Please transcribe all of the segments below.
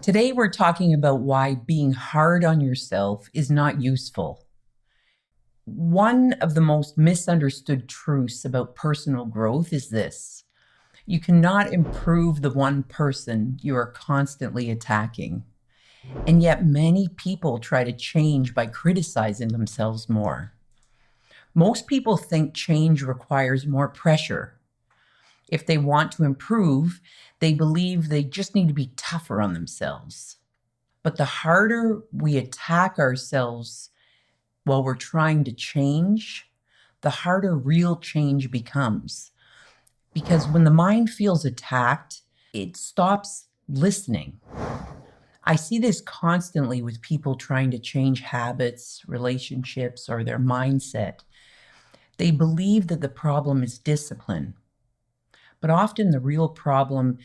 Today, we're talking about why being hard on yourself is not useful. One of the most misunderstood truths about personal growth is this: you cannot improve the one person you are constantly attacking. And yet, many people try to change by criticizing themselves more. Most people think change requires more pressure. If they want to improve, they believe they just need to be tougher on themselves. But the harder we attack ourselves while we're trying to change, the harder real change becomes. Because when the mind feels attacked, it stops listening. I see this constantly with people trying to change habits, relationships, or their mindset. They believe that the problem is discipline. But often the real problem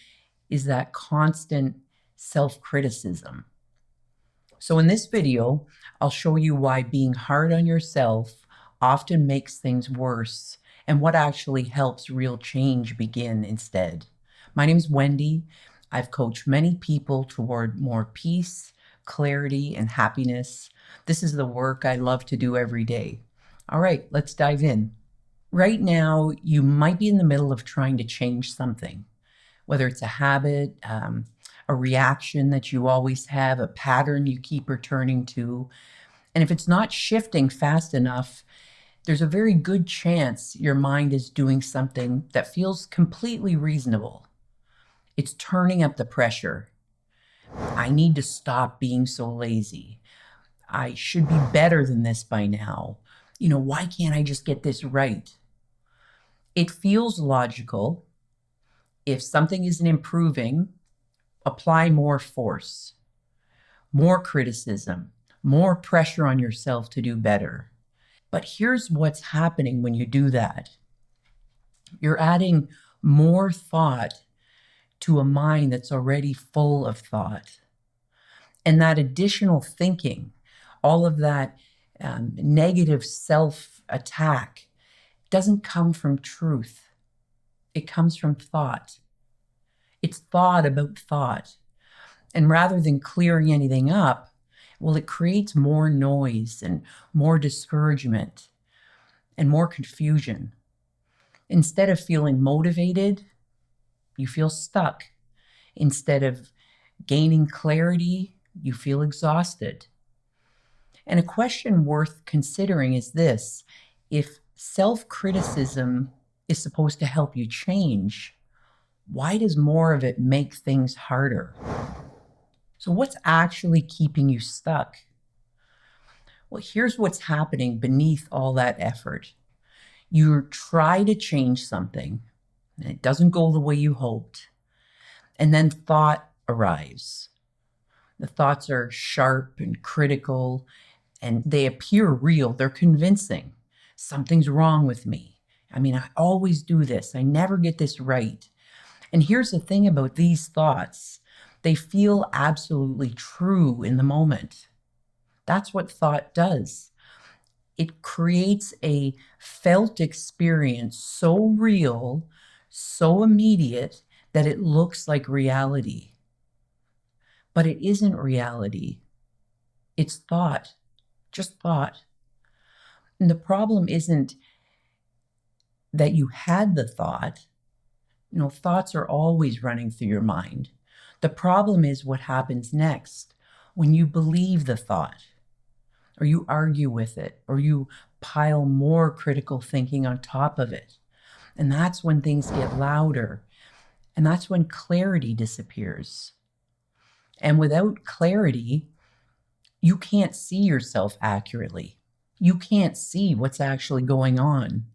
is that constant self-criticism. So in this video, I'll show you why being hard on yourself often makes things worse and what actually helps real change begin instead. My name's Wendy. I've coached many people toward more peace, clarity, and happiness. This is the work I love to do every day. All right, let's dive in. Right now, you might be in the middle of trying to change something, whether it's a habit, a reaction that you always have, a pattern you keep returning to. And if it's not shifting fast enough, there's a very good chance your mind is doing something that feels completely reasonable. It's turning up the pressure. I need to stop being so lazy. I should be better than this by now. Why can't I just get this right? It feels logical. If something isn't improving, apply more force, more criticism, more pressure on yourself to do better. But here's what's happening when you do that. You're adding more thought to a mind that's already full of thought. And that additional thinking, all of that negative self-attack, doesn't come from truth. It comes from thought. It's thought about thought. And rather than clearing anything up, it creates more noise and more discouragement and more confusion. Instead of feeling motivated, you feel stuck. Instead of gaining clarity, you feel exhausted. And a question worth considering is this: if self-criticism is supposed to help you change, why does more of it make things harder? So what's actually keeping you stuck? Well, here's what's happening beneath all that effort. You try to change something, and it doesn't go the way you hoped. And then thought arrives. The thoughts are sharp and critical, and they appear real. They're convincing. Something's wrong with me. I always do this. I never get this right. And here's the thing about these thoughts: they feel absolutely true in the moment. That's what thought does. It creates a felt experience so real, so immediate, that it looks like reality. But it isn't reality. It's thought, just thought. And the problem isn't that you had the thought. Thoughts are always running through your mind. The problem is what happens next when you believe the thought, or you argue with it, or you pile more critical thinking on top of it. And that's when things get louder. And that's when clarity disappears. And without clarity, you can't see yourself accurately. You can't see what's actually going on.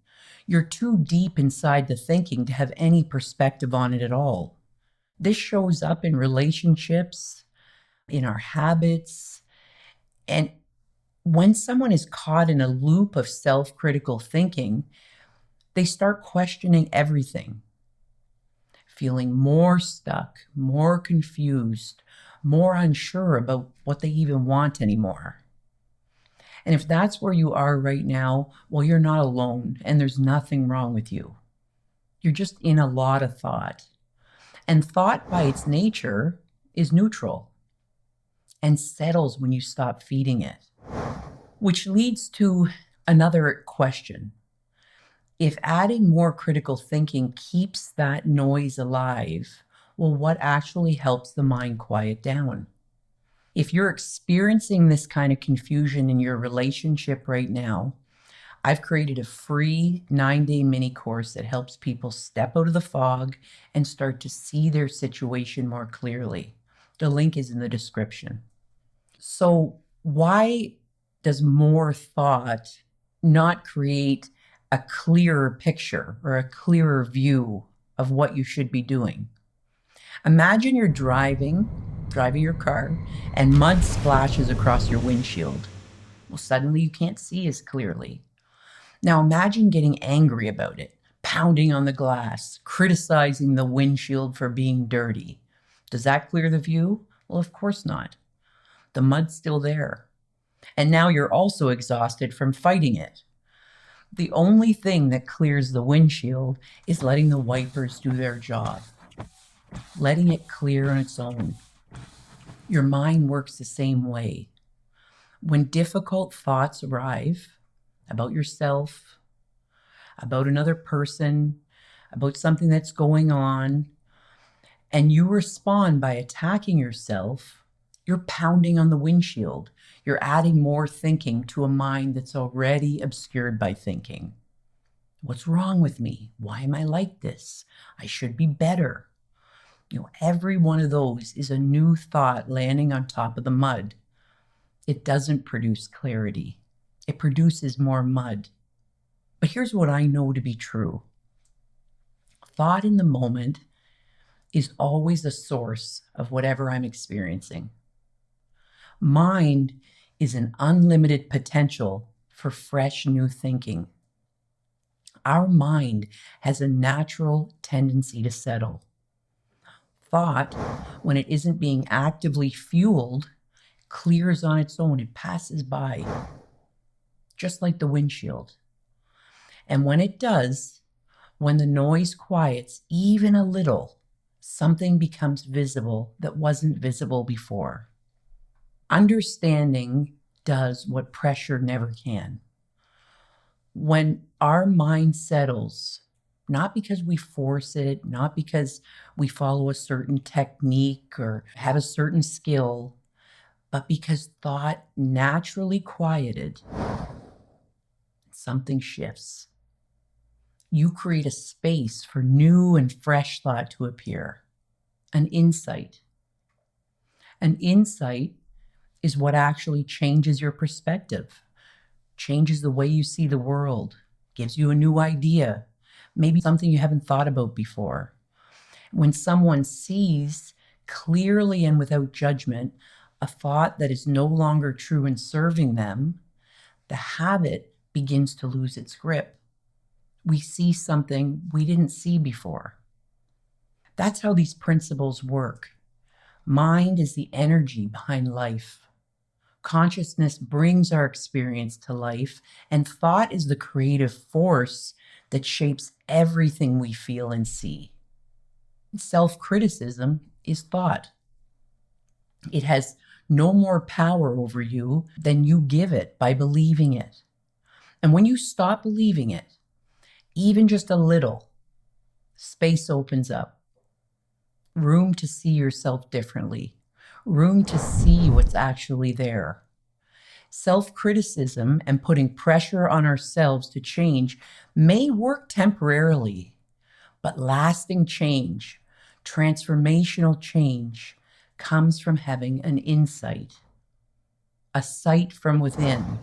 You're too deep inside the thinking to have any perspective on it at all. This shows up in relationships, in our habits. And when someone is caught in a loop of self-critical thinking, they start questioning everything, feeling more stuck, more confused, more unsure about what they even want anymore. And if that's where you are right now, you're not alone, and there's nothing wrong with you. You're just in a lot of thought. And thought by its nature is neutral. and settles when you stop feeding it. Which leads to another question. If adding more critical thinking keeps that noise alive, well, what actually helps the mind quiet down? If you're experiencing this kind of confusion in your relationship right now, I've created a free 9-day mini course that helps people step out of the fog and start to see their situation more clearly. The link is in the description. So, why does more thought not create a clearer picture or a clearer view of what you should be doing? Imagine you're driving your car, and mud splashes across your windshield. Well, suddenly you can't see as clearly. Now imagine getting angry about it, pounding on the glass, criticizing the windshield for being dirty. Does that clear the view? Well, of course not. The mud's still there. And now you're also exhausted from fighting it. The only thing that clears the windshield is letting the wipers do their job, letting it clear on its own. Your mind works the same way. When difficult thoughts arrive about yourself, about another person, about something that's going on, and you respond by attacking yourself, you're pounding on the windshield. You're adding more thinking to a mind that's already obscured by thinking. What's wrong with me? Why am I like this? I should be better. Every one of those is a new thought landing on top of the mud. It doesn't produce clarity. It produces more mud. But here's what I know to be true. Thought in the moment is always the source of whatever I'm experiencing. Mind is an unlimited potential for fresh new thinking. Our mind has a natural tendency to settle. Thought, when it isn't being actively fueled, clears on its own. It passes by, just like the windshield. And when it does, when the noise quiets even a little, something becomes visible that wasn't visible before. Understanding does what pressure never can. When our mind settles, not because we force it, not because we follow a certain technique or have a certain skill, but because thought naturally quieted, something shifts. You create a space for new and fresh thought to appear, an insight. An insight is what actually changes your perspective, changes the way you see the world, gives you a new idea, maybe something you haven't thought about before. When someone sees clearly and without judgment a thought that is no longer true and serving them, the habit begins to lose its grip. We see something we didn't see before. That's how these principles work. Mind is the energy behind life. Consciousness brings our experience to life, and thought is the creative force that shapes everything we feel and see. Self-criticism is thought. It has no more power over you than you give it by believing it. And when you stop believing it, even just a little, space opens up. Room to see yourself differently. Room to see what's actually there. Self-criticism and putting pressure on ourselves to change may work temporarily, but lasting change, transformational change, comes from having an insight, a sight from within,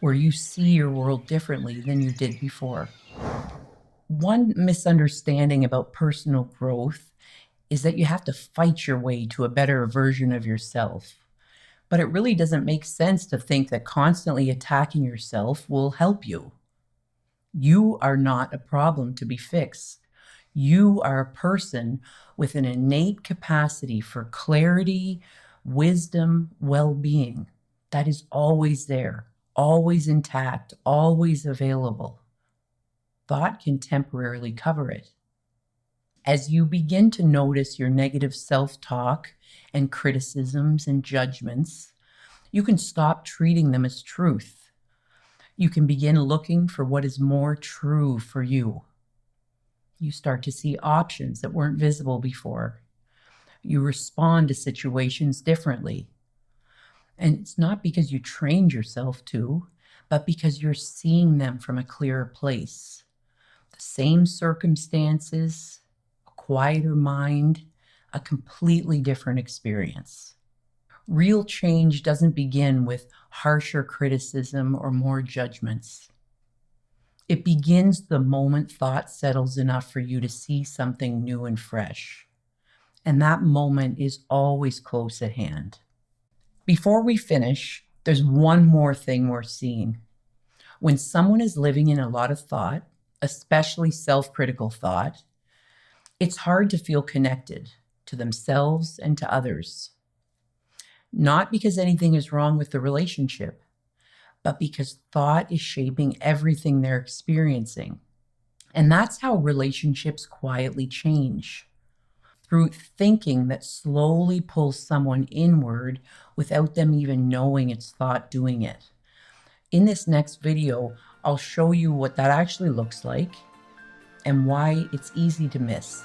where you see your world differently than you did before. One misunderstanding about personal growth is that you have to fight your way to a better version of yourself. But it really doesn't make sense to think that constantly attacking yourself will help you. You are not a problem to be fixed. You are a person with an innate capacity for clarity, wisdom, well-being that is always there, always intact, always available. Thought can temporarily cover it. As you begin to notice your negative self-talk and criticisms and judgments, you can stop treating them as truth. You can begin looking for what is more true for you. You start to see options that weren't visible before. You respond to situations differently. And it's not because you trained yourself to, but because you're seeing them from a clearer place. The same circumstances, a quieter mind, a completely different experience. Real change doesn't begin with harsher criticism or more judgments. It begins the moment thought settles enough for you to see something new and fresh. And that moment is always close at hand. Before we finish, there's one more thing worth seeing. When someone is living in a lot of thought, especially self-critical thought, it's hard to feel connected to themselves and to others. Not because anything is wrong with the relationship, but because thought is shaping everything they're experiencing. And that's how relationships quietly change. Through thinking that slowly pulls someone inward without them even knowing it's thought doing it. In this next video, I'll show you what that actually looks like and why it's easy to miss.